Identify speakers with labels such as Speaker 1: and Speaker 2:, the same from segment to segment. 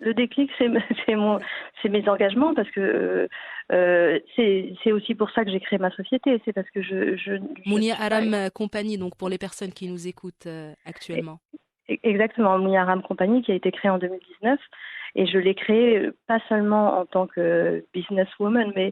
Speaker 1: le déclic, c'est mes engagements parce que c'est aussi pour ça que j'ai créé ma société. C'est parce que je ne
Speaker 2: Mounia
Speaker 1: suis pas
Speaker 2: Aram Compagnie, donc pour les personnes qui nous écoutent actuellement.
Speaker 1: exactement Mounia Ram Company qui a été créée en 2019 et je l'ai créée pas seulement en tant que businesswoman mais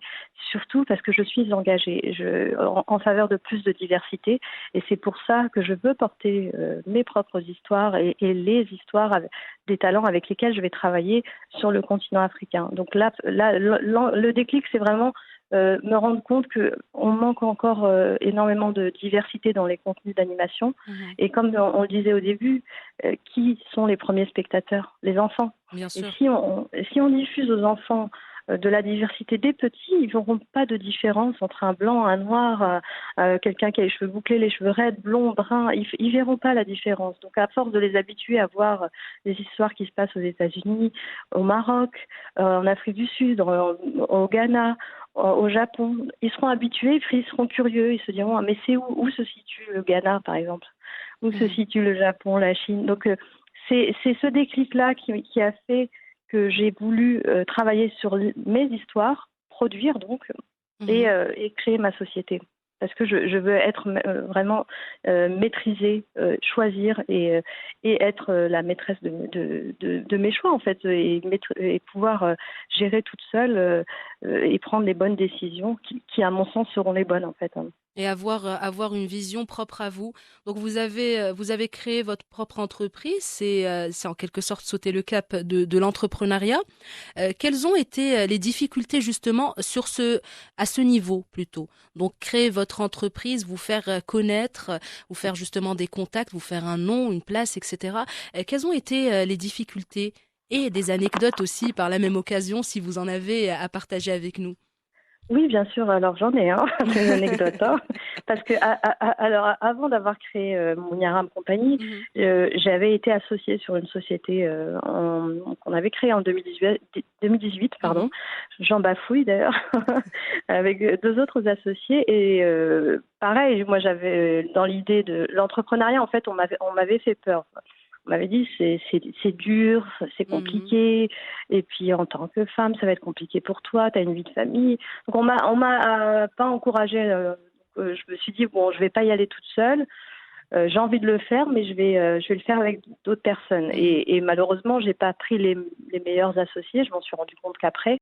Speaker 1: surtout parce que je suis engagée en faveur de plus de diversité et c'est pour ça que je veux porter mes propres histoires et les histoires des talents avec lesquels je vais travailler sur le continent africain. Donc là le déclic c'est vraiment me rendre compte qu'on manque encore énormément de diversité dans les contenus d'animation.
Speaker 2: Mhm.
Speaker 1: Et comme on le disait au début, qui sont les premiers spectateurs? Les enfants.
Speaker 2: Bien
Speaker 1: Et
Speaker 2: sûr.
Speaker 1: si on diffuse aux enfants de la diversité des petits, ils n'auront pas de différence entre un blanc, un noir, quelqu'un qui a les cheveux bouclés, les cheveux raides, blonds, bruns. Ils verront pas la différence. Donc, à force de les habituer à voir des histoires qui se passent aux États-Unis, au Maroc, en Afrique du Sud, au Ghana, au Japon, ils seront habitués, puis ils seront curieux. Ils se diront, ah, mais c'est où se situe le Ghana, par exemple? Où se
Speaker 2: Mhm.
Speaker 1: situe le Japon, la Chine? Donc, c'est ce déclic-là qui a fait que j'ai voulu travailler sur mes histoires, produire donc,
Speaker 2: Mhm.
Speaker 1: et créer ma société. Parce que je veux être vraiment maîtriser, choisir et être la maîtresse de mes choix en fait et pouvoir gérer toute seule et prendre les bonnes décisions qui, à mon sens, seront les bonnes en fait, hein.
Speaker 2: Et avoir une vision propre à vous. Donc vous avez créé votre propre entreprise, c'est en quelque sorte sauter le cap de l'entrepreneuriat. Quelles ont été les difficultés justement à ce niveau plutôt? Donc créer votre entreprise, vous faire connaître, vous faire justement des contacts, vous faire un nom, une place, etc. Quelles ont été les difficultés et des anecdotes aussi par la même occasion si vous en avez à partager avec nous?
Speaker 1: Oui, bien sûr. Alors j'en ai hein, des anecdotes, hein, parce que alors avant d'avoir créé mon Yaram Compagnie,
Speaker 2: Mhm,
Speaker 1: j'avais été associée sur une société qu'on avait créée en 2018, pardon.
Speaker 2: mhm.
Speaker 1: J'en bafouille d'ailleurs, avec deux autres associés et pareil, moi j'avais dans l'idée de l'entrepreneuriat en fait, on m'avait fait peur. On m'avait dit c'est dur, c'est
Speaker 2: Mhm.
Speaker 1: compliqué, et puis en tant que femme, ça va être compliqué pour toi, tu as une vie de famille. Donc on m'a pas encouragée. Je me suis dit bon, je vais pas y aller toute seule. J'ai envie de le faire, mais je vais le faire avec d'autres personnes.
Speaker 2: Mhm.
Speaker 1: Et malheureusement, j'ai pas pris les meilleurs associés. Je m'en suis rendu compte qu'après.